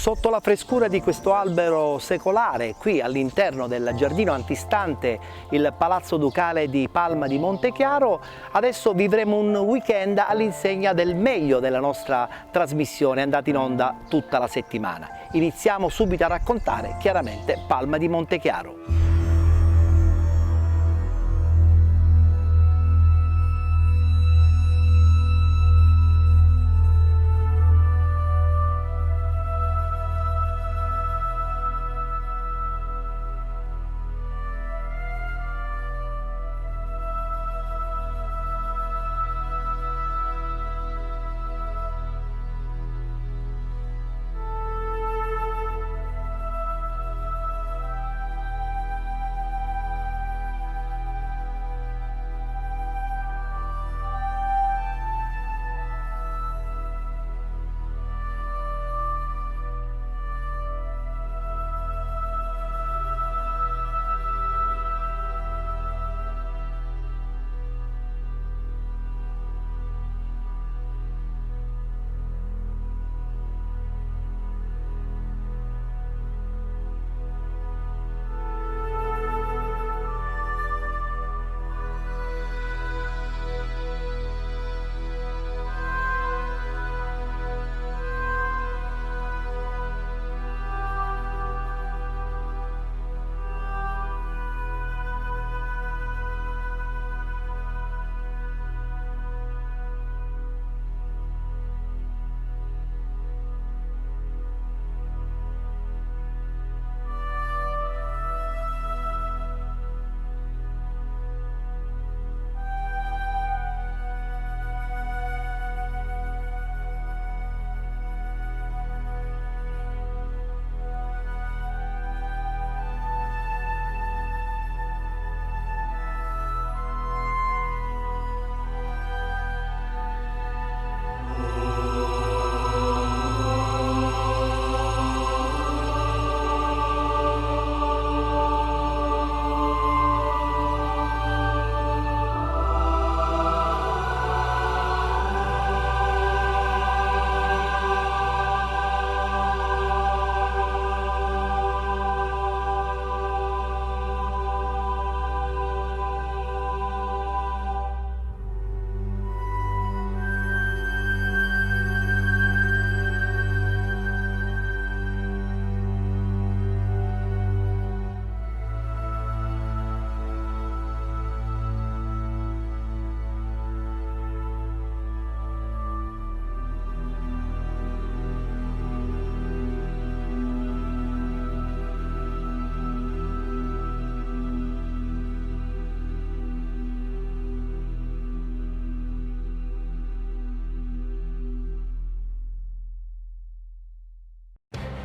Sotto la frescura di questo albero secolare, qui all'interno del giardino antistante il Palazzo Ducale di Palma di Montechiaro, adesso vivremo un weekend all'insegna del meglio della nostra trasmissione, andata in onda tutta la settimana. Iniziamo subito a raccontare chiaramente Palma di Montechiaro.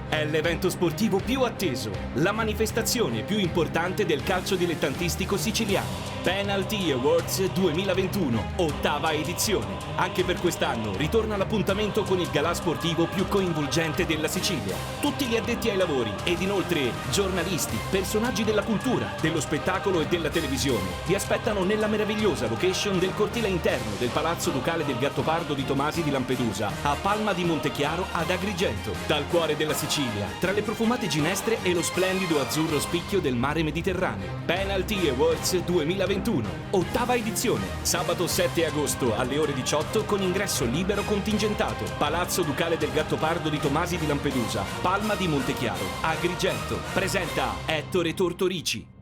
È l'evento sportivo più atteso, la manifestazione più importante del calcio dilettantistico siciliano. Penalty Awards 2021, ottava edizione. Anche per quest'anno ritorna l'appuntamento con il galà sportivo più coinvolgente della Sicilia. Tutti gli addetti ai lavori ed inoltre giornalisti, personaggi della cultura, dello spettacolo e della televisione vi aspettano nella meravigliosa location del cortile interno del Palazzo Ducale del Gattopardo di Tomasi di Lampedusa, a Palma di Montechiaro ad Agrigento, dal cuore della Sicilia, tra le profumate ginestre e lo splendido azzurro spicchio del mare Mediterraneo. Penalty Awards 2021, ottava edizione, sabato 7 agosto alle ore 18 con ingresso libero contingentato. Palazzo Ducale del Gattopardo di Tomasi di Lampedusa, Palma di Montechiaro, Agrigento. Presenta Ettore Tortorici.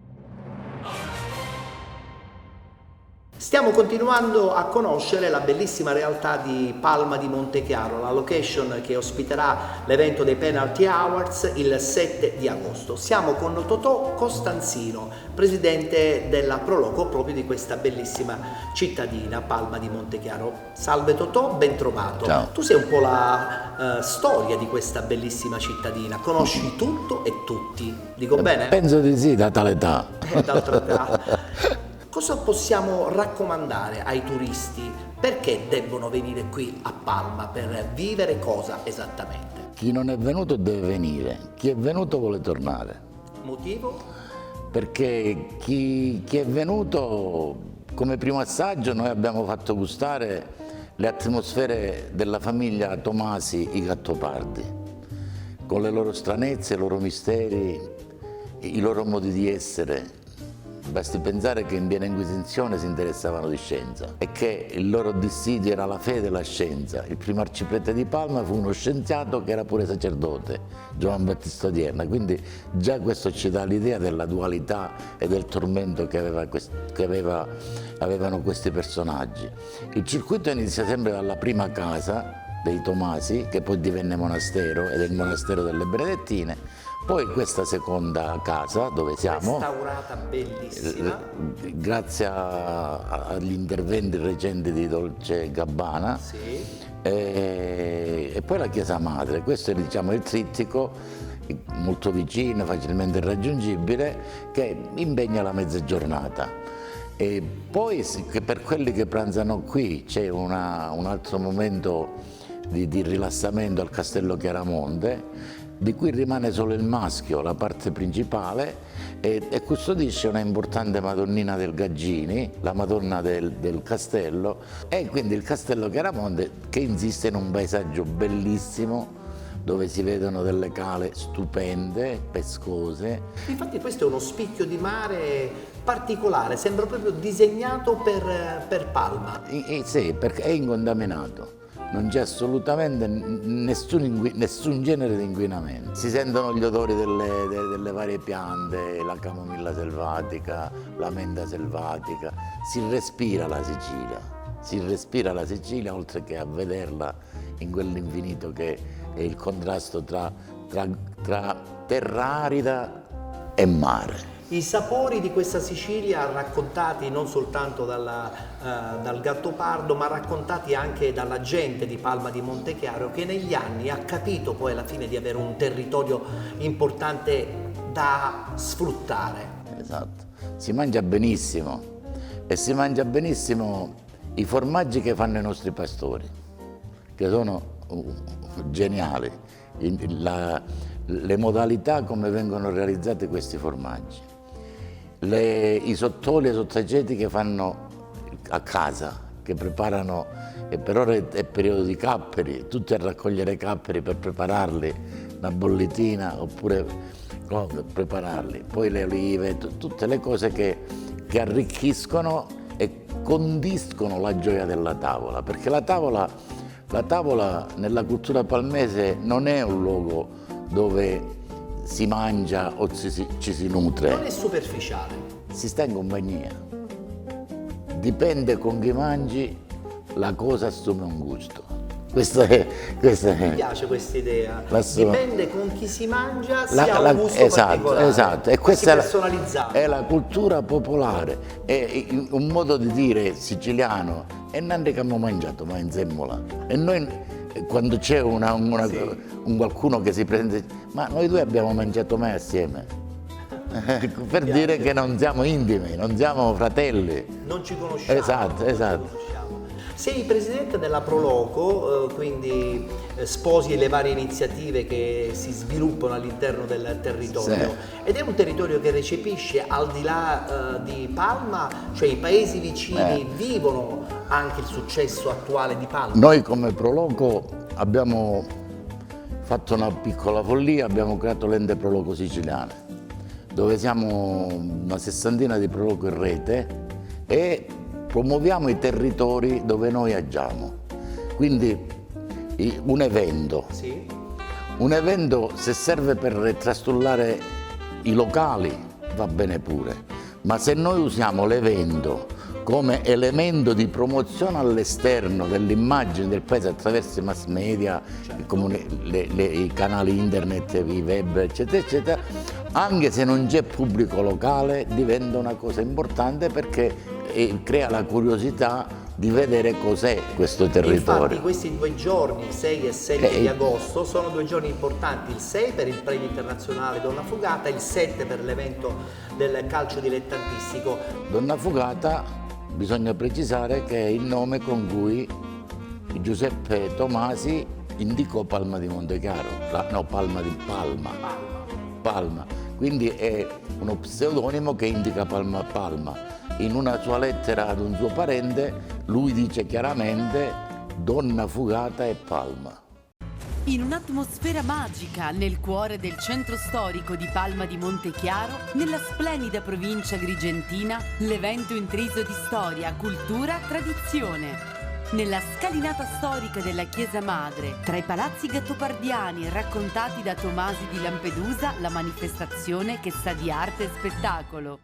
Stiamo continuando a conoscere la bellissima realtà di Palma di Montechiaro, la location che ospiterà l'evento dei Penalty Awards il 7 di agosto. Siamo con Totò Costanzino, presidente della Proloco proprio di questa bellissima cittadina, Palma di Montechiaro. Salve Totò, ben trovato. Ciao. Tu sei un po' la storia di questa bellissima cittadina, conosci tutto e tutti, dico bene? Penso di sì, da tale età. D'altra età. Cosa possiamo raccomandare ai turisti? Perché debbono venire qui a Palma? Per vivere cosa esattamente? Chi non è venuto deve venire, chi è venuto vuole tornare. Motivo? Perché chi è venuto, come primo assaggio, noi abbiamo fatto gustare le atmosfere della famiglia Tomasi i Gattopardi. con le loro stranezze, i loro misteri, i loro modi di essere. Basti pensare che in piena Inquisizione si interessavano di scienza e che il loro dissidio era la fede e la scienza. Il primo arciprete di Palma fu uno scienziato che era pure sacerdote, Giovan Battista Odierna, quindi già questo ci dà l'idea della dualità e del tormento che avevano questi personaggi. Il circuito inizia sempre dalla prima casa dei Tomasi, che poi divenne monastero ed è il monastero delle Benedettine. Poi questa seconda casa dove siamo, restaurata, bellissima, grazie agli interventi recenti di Dolce Gabbana, sì. E poi la chiesa madre. Questo è, diciamo, il trittico molto vicino, facilmente raggiungibile, che impegna la mezza giornata. E poi per quelli che pranzano qui c'è un altro momento di rilassamento al Castello Chiaramonte, di cui rimane solo il maschio, la parte principale, e custodisce una importante Madonnina del Gaggini, la Madonna del Castello, e quindi il Castello Chiaramonte che insiste in un paesaggio bellissimo dove si vedono delle cale stupende, pescose. Infatti questo è uno spicchio di mare particolare, sembra proprio disegnato per Palma. Sì, perché è incontaminato. Non c'è assolutamente nessun genere di inquinamento. Si sentono gli odori delle varie piante, la camomilla selvatica, la menta selvatica. Si respira la Sicilia, oltre che a vederla in quell'infinito che è il contrasto tra terra arida e mare. I sapori di questa Sicilia raccontati non soltanto dal Gattopardo, ma raccontati anche dalla gente di Palma di Montechiaro, che negli anni ha capito poi alla fine di avere un territorio importante da sfruttare. Esatto, si mangia benissimo e si mangia benissimo i formaggi che fanno i nostri pastori, che sono geniali, le modalità come vengono realizzati questi formaggi. I sottoli e sottageti che fanno a casa, che preparano, e per ora è periodo di capperi, tutti a raccogliere capperi per prepararli, una bollitina oppure prepararli, poi le olive, tutte le cose che arricchiscono e condiscono la gioia della tavola, perché la tavola nella cultura palmese non è un luogo dove si mangia o ci si nutre. Non è superficiale. Si sta in compagnia. Dipende con chi mangi, la cosa assume un gusto. Questa è. Mi piace questa idea. Dipende con chi si mangia, si ha un gusto particolare. Esatto. E questa è la cultura popolare, è un modo di dire siciliano. E non che abbiamo mangiato, ma in semmola. E noi, quando c'è un qualcuno che si prende, ma noi due abbiamo mangiato mai assieme, per dire che non siamo intimi, non siamo fratelli. Non ci conosciamo. Esatto. Sei presidente della Proloco, quindi sposi le varie iniziative che si sviluppano all'interno del territorio, sì. Ed è un territorio che recepisce, al di là di Palma, cioè i paesi vicini vivono anche il successo attuale di Palma. Noi come Proloco abbiamo fatto una piccola follia, abbiamo creato l'ente Proloco Siciliane, dove siamo una sessantina di Proloco in rete e promuoviamo i territori dove noi agiamo. Quindi un evento, se serve per trastullare i locali va bene pure, ma se noi usiamo l'evento come elemento di promozione all'esterno dell'immagine del paese attraverso i mass media, i canali internet, i web, eccetera, eccetera, anche se non c'è pubblico locale diventa una cosa importante perché crea la curiosità di vedere cos'è questo territorio. Infatti questi 2 giorni, il 6 e 7 di agosto, sono 2 giorni importanti, il 6 per il premio internazionale Donna Fugata, il 7 per l'evento del calcio dilettantistico. Donna Fugata, bisogna precisare che è il nome con cui Giuseppe Tomasi indicò Palma di Montechiaro, Palma. Quindi è uno pseudonimo che indica Palma. In una sua lettera ad un suo parente, lui dice chiaramente Donna Fugata e Palma. In un'atmosfera magica, nel cuore del centro storico di Palma di Montechiaro, nella splendida provincia agrigentina, l'evento intriso di storia, cultura, tradizione. Nella scalinata storica della Chiesa Madre, tra i palazzi gattopardiani raccontati da Tomasi di Lampedusa, la manifestazione che sa di arte e spettacolo.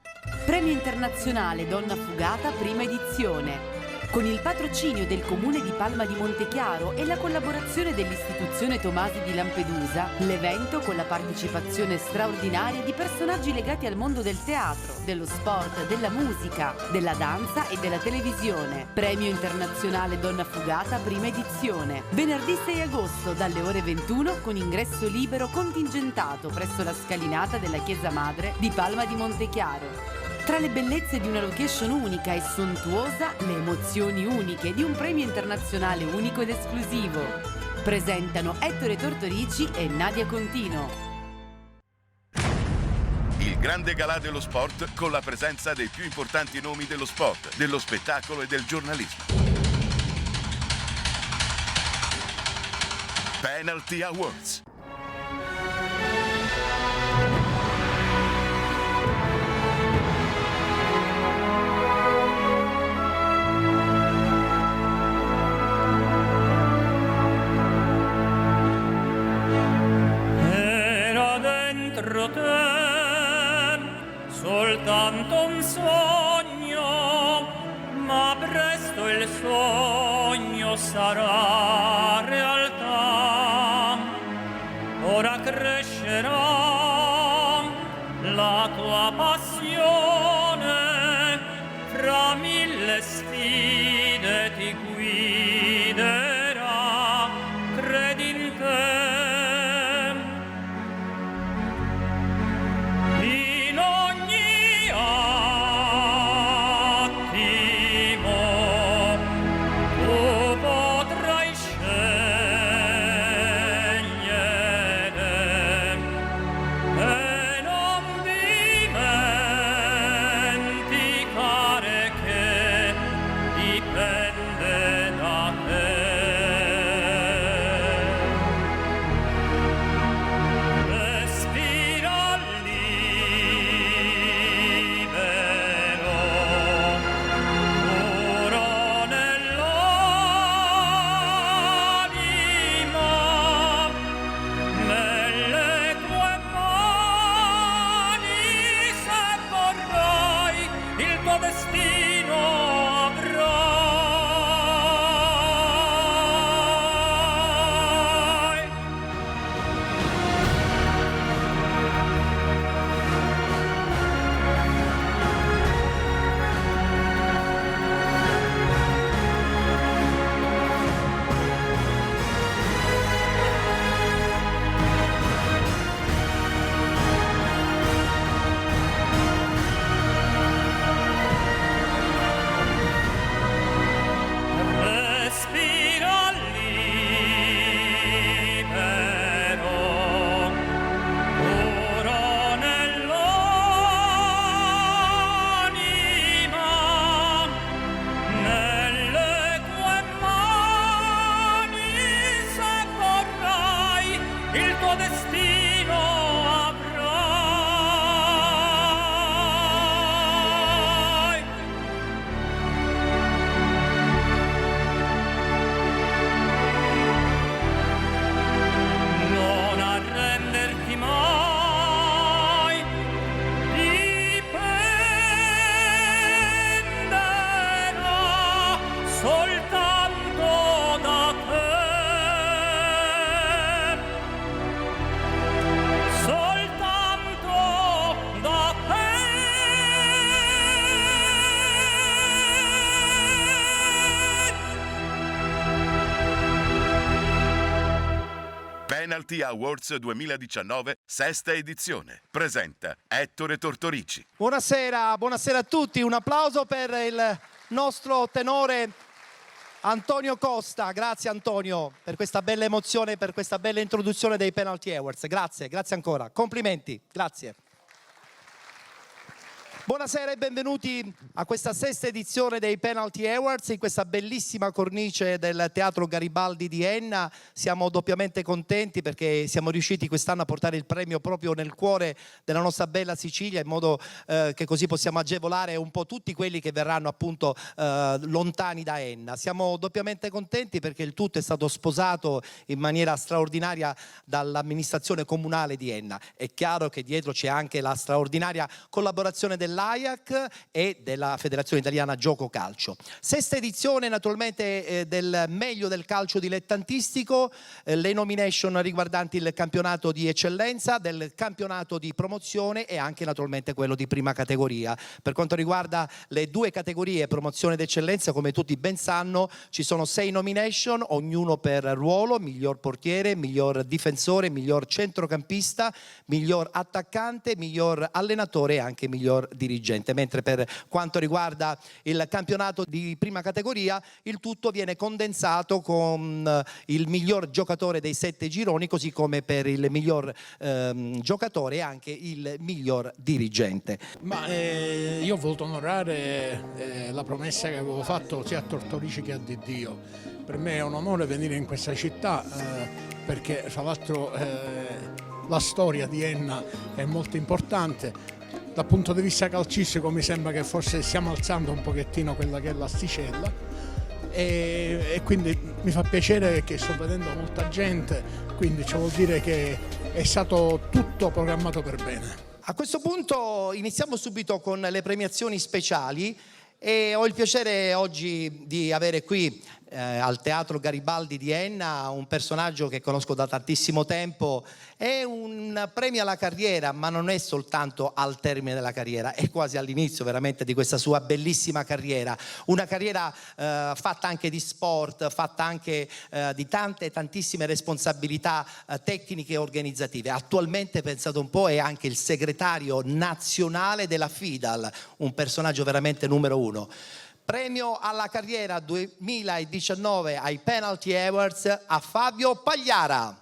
Premio internazionale Donna Fugata, prima edizione. Con il patrocinio del Comune di Palma di Montechiaro e la collaborazione dell'Istituzione Tomasi di Lampedusa, l'evento con la partecipazione straordinaria di personaggi legati al mondo del teatro, dello sport, della musica, della danza e della televisione. Premio internazionale Donna Fugata, prima edizione. Venerdì 6 agosto dalle ore 21 con ingresso libero contingentato presso la scalinata della Chiesa Madre di Palma di Montechiaro. Tra le bellezze di una location unica e sontuosa, le emozioni uniche di un premio internazionale unico ed esclusivo. Presentano Ettore Tortorici e Nadia Contino. Il grande galà dello sport con la presenza dei più importanti nomi dello sport, dello spettacolo e del giornalismo. Penalty Awards. Soltanto un sogno, ma presto il sogno sarà realtà. Ora crescerà la tua passione, fra mille sfide ti guiderà, credi in te. Penalty Awards 2019, sesta edizione. Presenta Ettore Tortorici. Buonasera, buonasera a tutti. Un applauso per il nostro tenore Antonio Costa. Grazie Antonio per questa bella emozione, per questa bella introduzione dei Penalty Awards. Grazie, grazie ancora. Complimenti, grazie. Buonasera e benvenuti a questa sesta edizione dei Penalty Awards in questa bellissima cornice del Teatro Garibaldi di Enna. Siamo doppiamente contenti perché siamo riusciti quest'anno a portare il premio proprio nel cuore della nostra bella Sicilia, in modo che così possiamo agevolare un po' tutti quelli che verranno appunto lontani da Enna. Siamo doppiamente contenti perché il tutto è stato sposato in maniera straordinaria dall'amministrazione comunale di Enna. È chiaro che dietro c'è anche la straordinaria collaborazione dell'AIAC e della Federazione Italiana Gioco Calcio. Sesta edizione naturalmente del meglio del calcio dilettantistico, le nomination riguardanti il campionato di eccellenza, del campionato di promozione e anche naturalmente quello di prima categoria. Per quanto riguarda le due categorie promozione ed eccellenza, come tutti ben sanno, ci sono 6 nomination, ognuno per ruolo: miglior portiere, miglior difensore, miglior centrocampista, miglior attaccante, miglior allenatore e anche miglior dirigente. Mentre per quanto riguarda il campionato di prima categoria, il tutto viene condensato con il miglior giocatore dei 7 gironi, così come per il miglior giocatore e anche il miglior dirigente. Ma io ho voluto onorare la promessa che avevo fatto sia a Tortorici che a Diddio. Per me è un onore venire in questa città perché tra l'altro la storia di Enna è molto importante. Dal punto di vista calcistico mi sembra che forse stiamo alzando un pochettino quella che è l'asticella e quindi mi fa piacere che sto vedendo molta gente, quindi ciò vuol dire che è stato tutto programmato per bene. A questo punto iniziamo subito con le premiazioni speciali e ho il piacere oggi di avere qui al Teatro Garibaldi di Enna un personaggio che conosco da tantissimo tempo. È un premio alla carriera, ma non è soltanto al termine della carriera, è quasi all'inizio veramente di questa sua bellissima carriera, una carriera fatta anche di sport, fatta anche di tantissime responsabilità tecniche e organizzative. Attualmente, pensate un po', è anche il segretario nazionale della FIDAL, un personaggio veramente numero 1. Premio alla carriera 2019 ai Penalty Awards a Fabio Pagliara.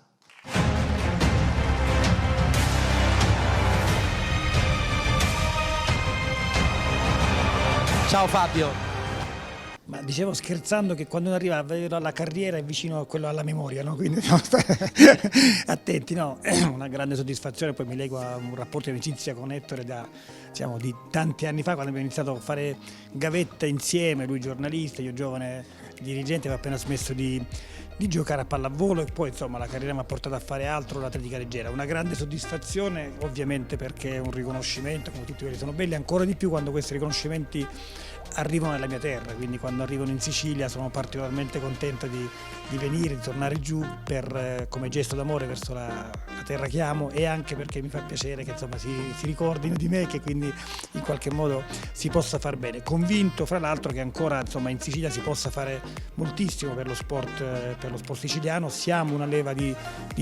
Ciao Fabio. Ma dicevo scherzando che quando uno arriva a vedere la carriera è vicino a quello alla memoria, no? Quindi no, attenti, no? È una grande soddisfazione, poi mi leggo a un rapporto di amicizia con Ettore di tanti anni fa, quando abbiamo iniziato a fare gavetta insieme, lui giornalista, io giovane dirigente, aveva appena smesso di giocare a pallavolo e poi insomma la carriera mi ha portato a fare altro, l'atletica leggera. Una grande soddisfazione ovviamente perché è un riconoscimento, come tutti quelli sono belli, ancora di più quando questi riconoscimenti arrivano nella mia terra, quindi quando arrivano in Sicilia sono particolarmente contento di venire, di tornare giù come gesto d'amore verso la terra che amo e anche perché mi fa piacere che insomma si ricordino di me e che quindi in qualche modo si possa far bene. Convinto fra l'altro che ancora insomma in Sicilia si possa fare moltissimo per lo sport siciliano, siamo una leva di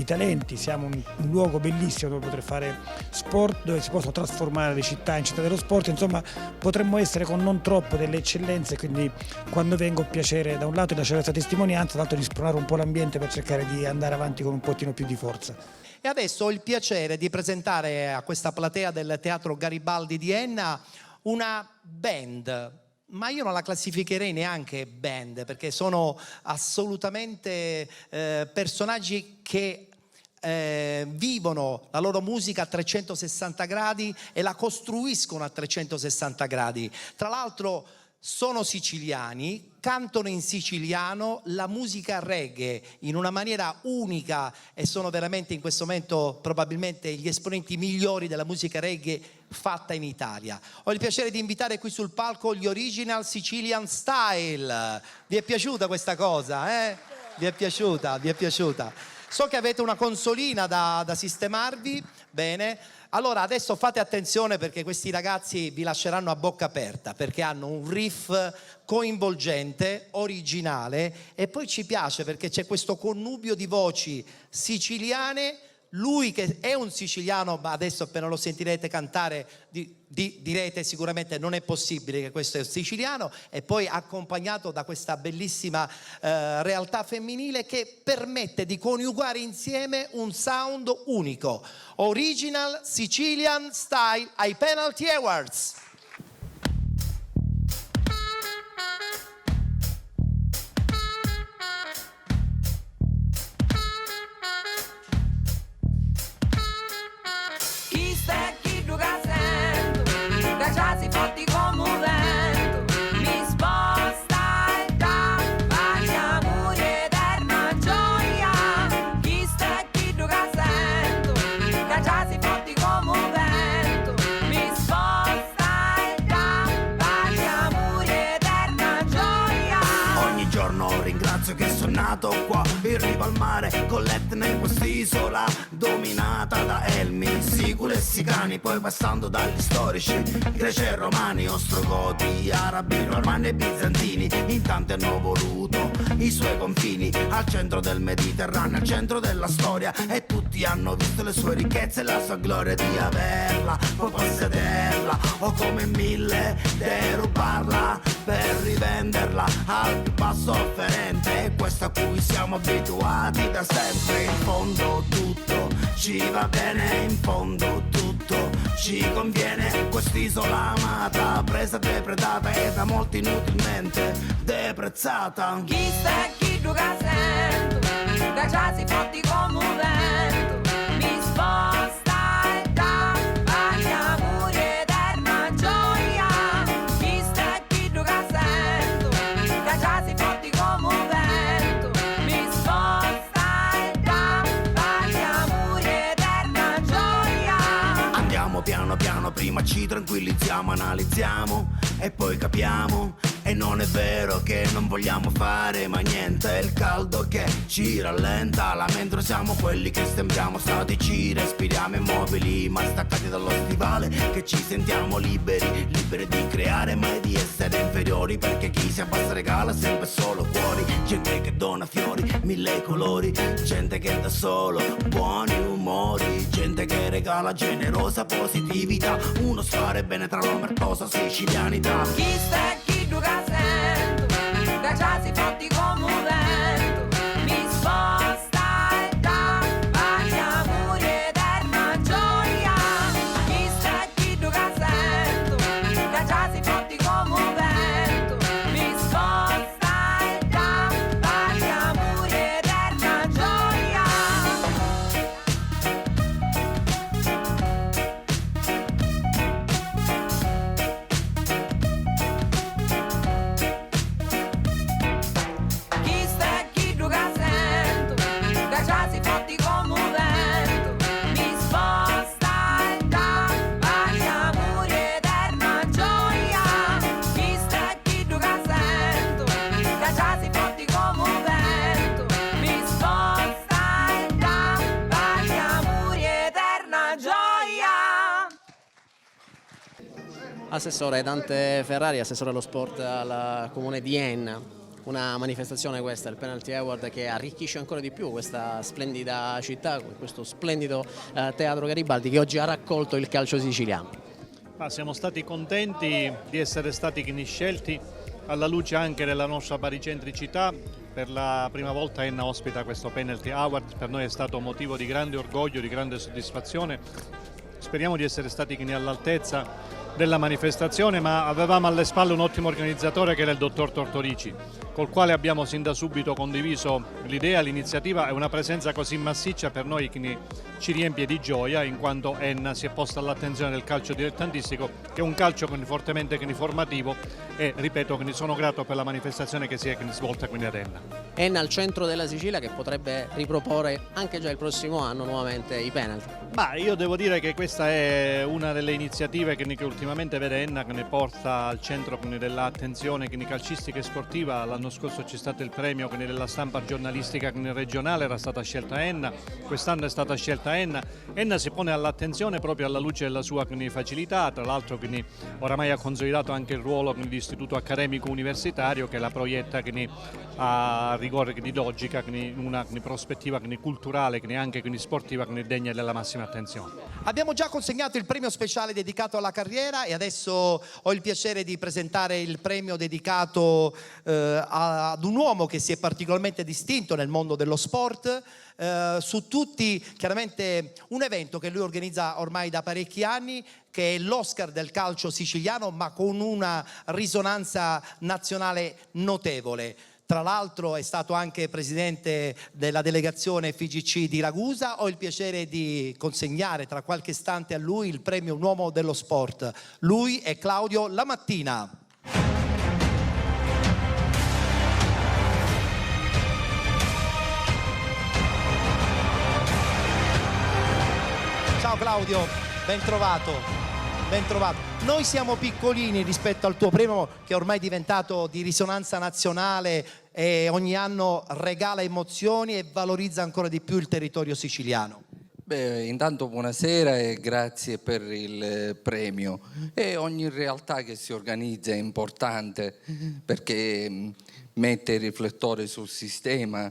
talenti, siamo un luogo bellissimo dove poter fare sport, dove si possono trasformare le città in città dello sport, insomma potremmo essere con non troppo delle eccellenze, quindi quando vengo ho piacere da un lato di lasciare questa testimonianza, dall'altro di spronare un po' l'ambiente per cercare di andare avanti con un pochino più di forza. E adesso ho il piacere di presentare a questa platea del Teatro Garibaldi di Enna una band, ma io non la classificherei neanche band perché sono assolutamente personaggi che vivono la loro musica a 360 gradi e la costruiscono a 360 gradi. Tra l'altro sono siciliani, cantano in siciliano la musica reggae in una maniera unica e sono veramente in questo momento probabilmente gli esponenti migliori della musica reggae fatta in Italia. Ho il piacere di invitare qui sul palco gli Original Sicilian Style. Vi è piaciuta questa cosa? Vi è piaciuta? Vi è piaciuta? So che avete una consolina da sistemarvi, bene. Allora adesso fate attenzione perché questi ragazzi vi lasceranno a bocca aperta perché hanno un riff coinvolgente, originale e poi ci piace perché c'è questo connubio di voci siciliane. Lui che è un siciliano, ma adesso appena lo sentirete cantare direte sicuramente non è possibile che questo è un siciliano, e poi accompagnato da questa bellissima realtà femminile che permette di coniugare insieme un sound unico. Original Sicilian Style ai Penalty Awards. giorno ringrazio che sono nato qua in riva al mare, con l'Etna in quest'isola dominata da elmi, siculi e sicani, poi passando dagli storici greci e romani, ostrogoti, arabi, normanni e bizantini. In tanti hanno voluto i suoi confini, al centro del Mediterraneo, al centro della storia, e tutti hanno visto le sue ricchezze e la sua gloria, di averla, poi possederla, o come mille derubarla per rivenderla al più basso offerente. È questo a cui siamo abituati da sempre. In fondo tutto ci va bene, in fondo tutto ci conviene. Quest'isola amata, presa depredata e da molti inutilmente deprezzata. Chi sta e chi gioca sento, che già si fotti come un vento, mi sposta e dà agli amori eterna gioia. Chi sta e chi gioca sento, che già si fotti come un vento, mi sposta e dà agli amori eterna gioia. Andiamo piano piano, prima ci tranquillizziamo, analizziamo e poi capiamo. E non è vero che non vogliamo fare ma niente, è il caldo che ci rallenta, là mentre siamo quelli che sembriamo statici, respiriamo immobili ma staccati dallo stivale, che ci sentiamo liberi, liberi di creare mai di essere inferiori, perché chi si abbassa regala sempre solo cuori, gente che dona fiori, mille colori, gente che dà solo buoni umori, gente che regala generosa positività, uno sfare bene tra l'omertosa sicilianità. Chi sta e chi gioca sento, che già si fatti come un vento, mi sposta e dà agli amori eterna gioia. Chi sta e chi gioca sento, che già si fatti come un vento, mi sposta e dà agli amori eterna gioia. Chi sta e chi gioca sento, che già si fatti come un vento, mi sposta e dà agli amori eterna gioia. Chi sta e chi gioca sento, che già si fatti come un vento, mi sposta e dà agli amori eterna gioia. Assessore Dante Ferrari, assessore allo sport al comune di Enna. Una manifestazione questa, il Penalty Award, che arricchisce ancora di più questa splendida città, questo splendido teatro Garibaldi che oggi ha raccolto il calcio siciliano. Siamo stati contenti di essere stati scelti alla luce anche della nostra baricentricità. Per la prima volta Enna ospita questo Penalty Award, per noi è stato motivo di grande orgoglio, di grande soddisfazione. Speriamo di essere stati all'altezza della manifestazione, ma avevamo alle spalle un ottimo organizzatore che era il dottor Tortorici, col quale abbiamo sin da subito condiviso l'idea, l'iniziativa, e una presenza così massiccia per noi che ci riempie di gioia, in quanto Enna si è posta all'attenzione del calcio dilettantistico, che è un calcio fortemente formativo, e ripeto che sono grato per la manifestazione che si è svolta qui ad Enna. Enna al centro della Sicilia, che potrebbe riproporre anche già il prossimo anno nuovamente i penalty. Io devo dire che questa è una delle iniziative che ultimamente vede Enna, che ne porta al centro dell'attenzione calcistica e sportiva. L'anno scorso c'è stato il premio della stampa giornalistica regionale, era stata scelta Enna, quest'anno è stata scelta Enna. Enna si pone all'attenzione proprio alla luce della sua facilità, tra l'altro oramai ha consolidato anche il ruolo di istituto accademico universitario, che la proietta a rigore di logica, una prospettiva culturale, anche sportiva, degna della massima attenzione. Abbiamo già consegnato il premio speciale dedicato alla carriera e adesso ho il piacere di presentare il premio dedicato ad un uomo che si è particolarmente distinto nel mondo dello sport. Su tutti, chiaramente, un evento che lui organizza ormai da parecchi anni, che è l'Oscar del calcio siciliano, ma con una risonanza nazionale notevole. Tra l'altro è stato anche presidente della delegazione FIGC di Ragusa. Ho il piacere di consegnare tra qualche istante a lui il premio Un uomo dello sport. Lui è Claudio Lamattina. Ciao Claudio, ben trovato. Ben trovato. Noi siamo piccolini rispetto al tuo premio, che è ormai diventato di risonanza nazionale, e ogni anno regala emozioni e valorizza ancora di più il territorio siciliano. Beh, intanto buonasera e grazie per il premio. E ogni realtà che si organizza è importante perché mette il riflettore sul sistema,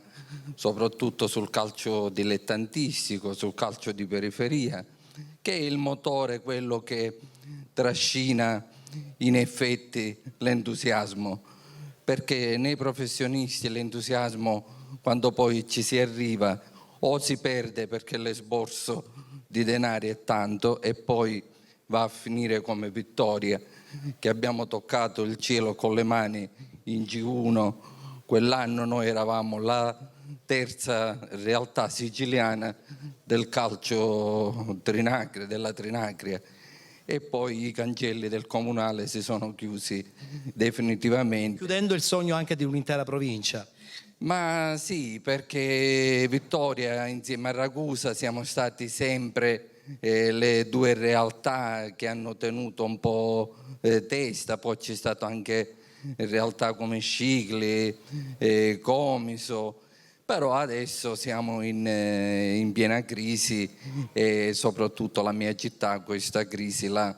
soprattutto sul calcio dilettantistico, sul calcio di periferia, che è il motore, quello che trascina in effetti l'entusiasmo, perché nei professionisti l'entusiasmo, quando poi ci si arriva, o si perde perché l'esborso di denari è tanto e poi va a finire come Vittoria, che abbiamo toccato il cielo con le mani in G1. Quell'anno noi eravamo la terza realtà siciliana del calcio della Trinacria, e poi i cancelli del comunale si sono chiusi definitivamente. Chiudendo il sogno anche di un'intera provincia. Ma sì, perché Vittoria insieme a Ragusa siamo stati sempre le due realtà che hanno tenuto un po' testa, poi c'è stato anche realtà come Scicli, Comiso, però adesso siamo in piena crisi e soprattutto la mia città questa crisi la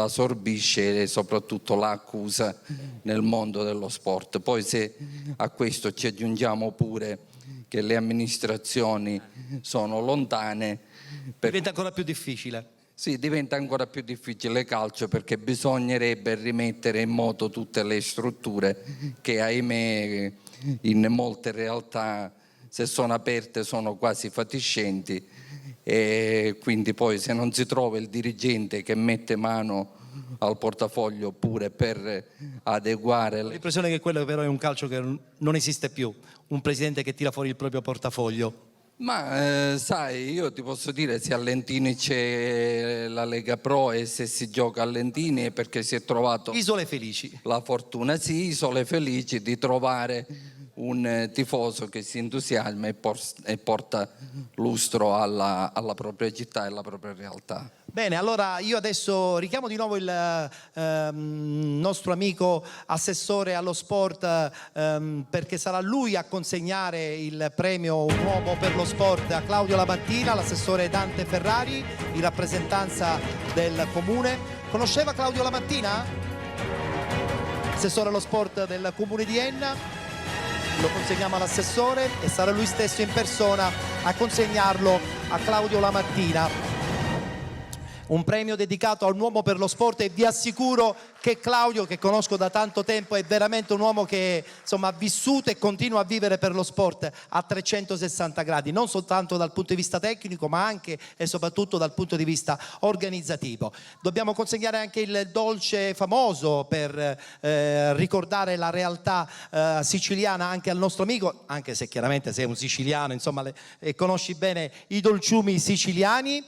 sorbisce e soprattutto la accusa nel mondo dello sport. Poi se a questo ci aggiungiamo pure che le amministrazioni sono lontane, diventa ancora più difficile. Sì, diventa ancora più difficile il calcio, perché bisognerebbe rimettere in moto tutte le strutture che ahimè in molte realtà, se sono aperte, sono quasi fatiscenti, e quindi poi se non si trova il dirigente che mette mano al portafoglio pure per adeguare. Ho l'impressione che quello però è un calcio che non esiste più, un presidente che tira fuori il proprio portafoglio. Ma sai, io ti posso dire, se a Lentini c'è la Lega Pro e se si gioca a Lentini è perché si è trovato Isole Felici. La fortuna, sì, Isole Felici, di trovare un tifoso che si entusiasma e porta lustro alla propria città e alla propria realtà. Bene, allora io adesso richiamo di nuovo il nostro amico assessore allo sport, perché sarà lui a consegnare il premio Un uomo per lo sport a Claudio Lamattina, l'assessore Dante Ferrari, in rappresentanza del comune. Conosceva Claudio Lamattina? Assessore allo sport del comune di Enna. Lo consegniamo all'assessore e sarà lui stesso in persona a consegnarlo a Claudio Lamattina. Un premio dedicato a un uomo per lo sport, e vi assicuro che Claudio, che conosco da tanto tempo, è veramente un uomo che insomma ha vissuto e continua a vivere per lo sport a 360 gradi, non soltanto dal punto di vista tecnico ma anche e soprattutto dal punto di vista organizzativo. Dobbiamo consegnare anche il dolce famoso per ricordare la realtà siciliana anche al nostro amico, anche se chiaramente sei un siciliano, insomma conosci bene i dolciumi siciliani.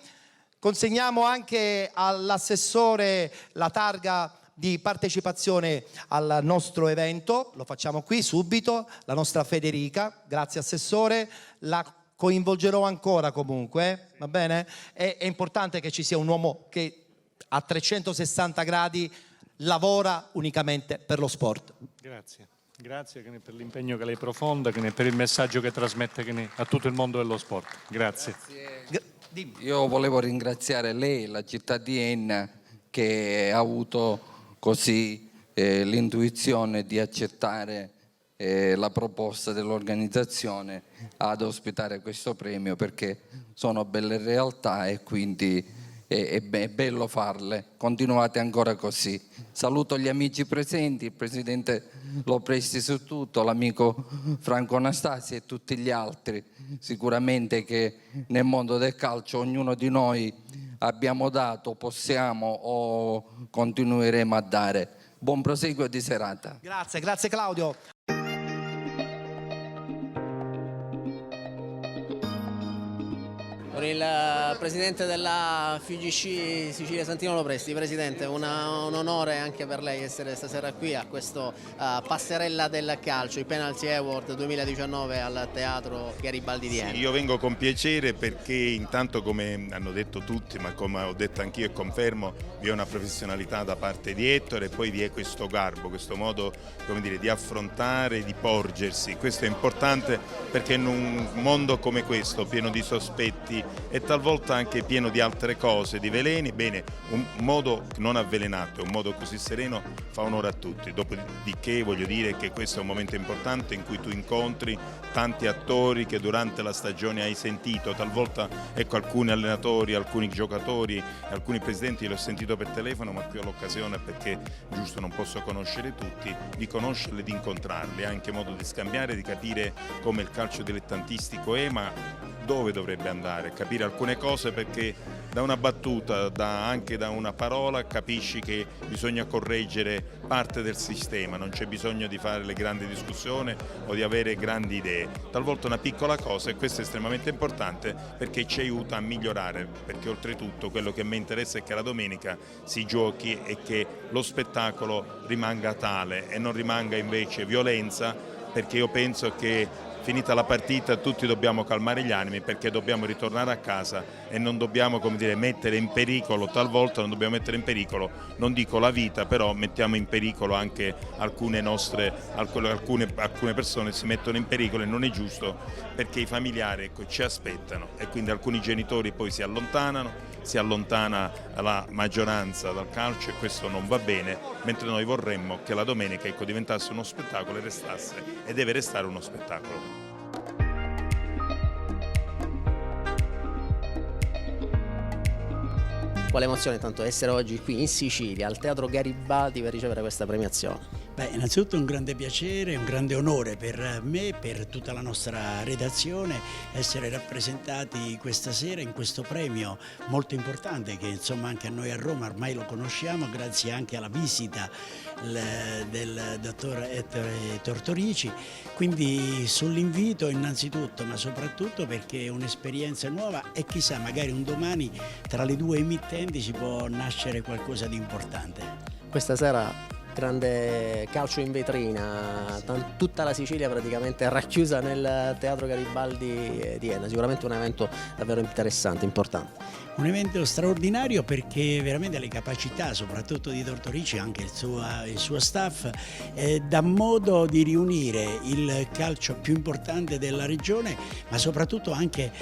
Consegniamo anche all'assessore la targa di partecipazione al nostro evento, lo facciamo qui subito, la nostra Federica, grazie assessore, la coinvolgerò ancora comunque, va bene? È importante che ci sia un uomo che a 360 gradi lavora unicamente per lo sport. Grazie. Grazie per l'impegno che lei profonda, per il messaggio che trasmette a tutto il mondo dello sport. Grazie. Io volevo ringraziare lei, la città di Enna, che ha avuto così l'intuizione di accettare la proposta dell'organizzazione ad ospitare questo premio, perché sono belle realtà e quindi è bello farle. Continuate ancora così. Saluto gli amici presenti, il presidente Lopresti su tutto, l'amico Franco Anastasi e tutti gli altri. Sicuramente che nel mondo del calcio ognuno di noi abbiamo dato, possiamo o continueremo a dare. Buon proseguo di serata. Grazie, grazie Claudio. con il presidente della FIGC Sicilia Santino Lopresti. Presidente, un onore anche per lei essere stasera qui a questo passerella del calcio, i Penalty Award 2019 al Teatro Garibaldi di Enna. Sì, io vengo con piacere perché intanto, come hanno detto tutti, ma come ho detto anch'io e confermo, vi è una professionalità da parte di Ettore e poi vi è questo garbo, questo modo, come dire, di affrontare, di porgersi. Questo è importante perché in un mondo come questo, pieno di sospetti e talvolta anche pieno di altre cose, di veleni, bene, un modo non avvelenato, un modo così sereno fa onore a tutti. Dopodiché voglio dire che questo è un momento importante in cui tu incontri tanti attori che durante la stagione hai sentito, talvolta ecco alcuni allenatori, alcuni giocatori, alcuni presidenti li ho sentito per telefono, ma qui ho l'occasione, perché giusto non posso conoscere tutti, di conoscerli, di incontrarli, anche modo di scambiare, di capire come il calcio dilettantistico è, ma dove dovrebbe andare, capire alcune cose, perché da una battuta, anche da una parola, capisci che bisogna correggere parte del sistema, non c'è bisogno di fare le grandi discussioni o di avere grandi idee, talvolta una piccola cosa, e questo è estremamente importante perché ci aiuta a migliorare, perché oltretutto quello che mi interessa è che la domenica si giochi e che lo spettacolo rimanga tale e non rimanga invece violenza, perché io penso che finita la partita tutti dobbiamo calmare gli animi, perché dobbiamo ritornare a casa e non dobbiamo, come dire, mettere in pericolo, talvolta non dobbiamo mettere in pericolo, non dico la vita, però mettiamo in pericolo anche alcune persone si mettono in pericolo, e non è giusto, perché i familiari, ecco, ci aspettano, e quindi alcuni genitori poi si allontana la maggioranza dal calcio, e questo non va bene, mentre noi vorremmo che la domenica, ecco, diventasse uno spettacolo e restasse, e deve restare uno spettacolo. Quale emozione tanto essere oggi qui in Sicilia, al Teatro Garibaldi, per ricevere questa premiazione? Beh, innanzitutto un grande piacere, un grande onore per me e per tutta la nostra redazione essere rappresentati questa sera in questo premio molto importante, che insomma anche a noi a Roma ormai lo conosciamo grazie anche alla visita del dottor Ettore Tortorici, quindi sull'invito innanzitutto, ma soprattutto perché è un'esperienza nuova e chissà, magari un domani tra le due emittenti ci può nascere qualcosa di importante. Questa sera grande calcio in vetrina, tutta la Sicilia praticamente racchiusa nel Teatro Garibaldi di Enna, sicuramente un evento davvero interessante, importante. Un evento straordinario perché veramente le capacità, soprattutto di Tortorici, anche il suo staff, dà modo di riunire il calcio più importante della regione, ma soprattutto anche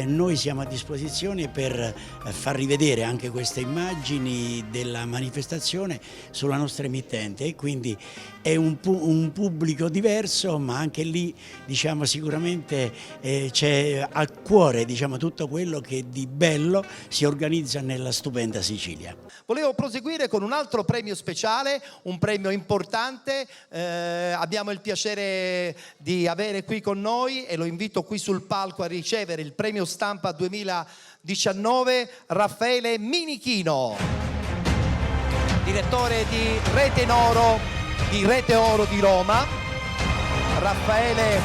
noi siamo a disposizione per far rivedere anche queste immagini della manifestazione sulla nostra emittente, e quindi è un pubblico diverso, ma anche lì diciamo sicuramente c'è al cuore diciamo tutto quello che di bello si organizza nella stupenda Sicilia. Volevo proseguire con un altro premio speciale, un premio importante. Abbiamo il piacere di avere qui con noi, e lo invito qui sul palco a ricevere il premio stampa 2019, Raffaele Minichino, direttore di Rete Oro di Roma. Raffaele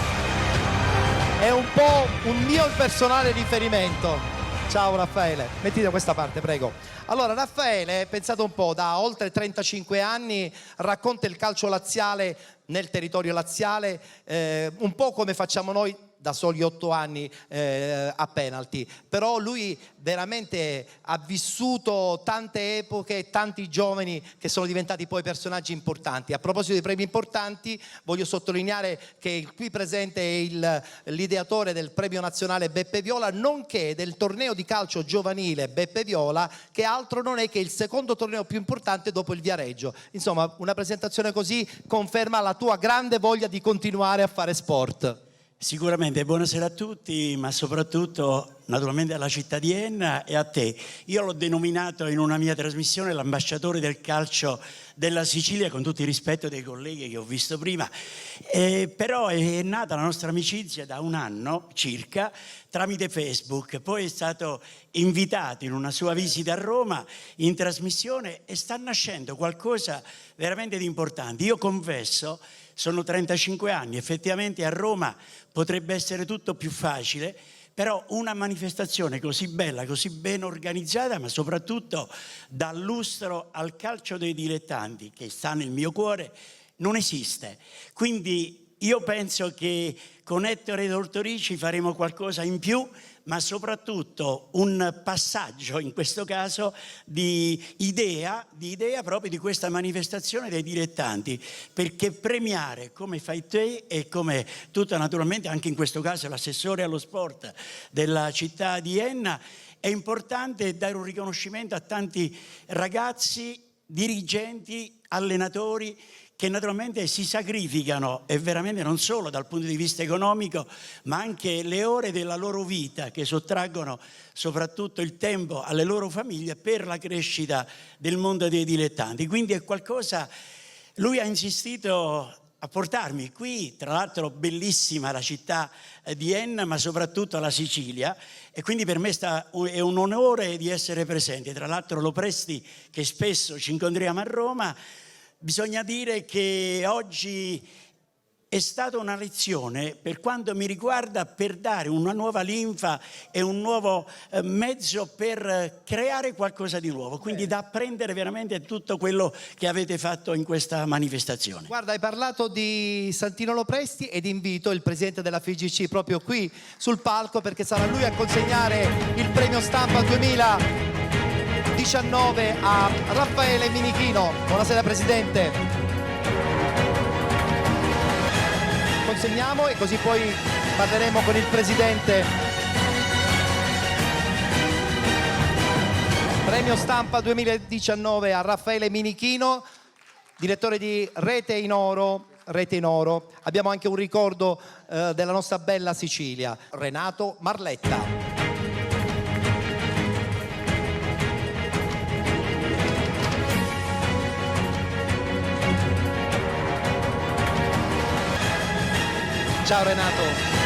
è un po' un mio personale riferimento. Ciao Raffaele, mettiti da questa parte, prego. Allora, Raffaele, pensate un po', da oltre 35 anni racconta il calcio laziale nel territorio laziale, un po' come facciamo noi da soli 8 anni a Penalty, però lui veramente ha vissuto tante epoche, tanti giovani che sono diventati poi personaggi importanti. A proposito di premi importanti, voglio sottolineare che qui presente è l'ideatore del premio nazionale Beppe Viola, nonché del torneo di calcio giovanile Beppe Viola, che altro non è che il secondo torneo più importante dopo il Viareggio. Insomma, una presentazione così conferma la tua grande voglia di continuare a fare sport. Sicuramente, buonasera a tutti, ma soprattutto naturalmente alla città di Enna e a te. Io l'ho denominato in una mia trasmissione l'ambasciatore del calcio della Sicilia, con tutto il rispetto dei colleghi che ho visto prima, però è nata la nostra amicizia da un anno circa tramite Facebook, poi è stato invitato in una sua visita a Roma in trasmissione e sta nascendo qualcosa veramente di importante. Io confesso, sono 35 anni, effettivamente a Roma potrebbe essere tutto più facile, però una manifestazione così bella, così ben organizzata, ma soprattutto dà lustro al calcio dei dilettanti, che sta nel mio cuore, non esiste. Quindi io penso che con Ettore Tortorici faremo qualcosa in più, ma soprattutto un passaggio, in questo caso, di idea proprio di questa manifestazione dei dilettanti, perché premiare come fai te e come tutta naturalmente anche in questo caso l'assessore allo sport della città di Enna, è importante dare un riconoscimento a tanti ragazzi, dirigenti, allenatori che naturalmente si sacrificano, e veramente non solo dal punto di vista economico, ma anche le ore della loro vita, che sottraggono soprattutto il tempo alle loro famiglie per la crescita del mondo dei dilettanti. Quindi è qualcosa, lui ha insistito a portarmi qui, tra l'altro bellissima la città di Enna, ma soprattutto la Sicilia, e quindi per me è un onore di essere presente. Tra l'altro Lopresti, che spesso ci incontriamo a Roma, bisogna dire che oggi è stata una lezione, per quanto mi riguarda, per dare una nuova linfa e un nuovo mezzo per creare qualcosa di nuovo, quindi da apprendere veramente tutto quello che avete fatto in questa manifestazione. Guarda, hai parlato di Santino Lopresti ed invito il presidente della FIGC proprio qui sul palco, perché sarà lui a consegnare il premio stampa 2019 a Raffaele Minichino. Buonasera Presidente. Consegniamo e così poi parleremo con il Presidente. Premio stampa 2019 a Raffaele Minichino, direttore di Rete in Oro. Abbiamo anche un ricordo della nostra bella Sicilia, Renato Marletta. Ciao Renato.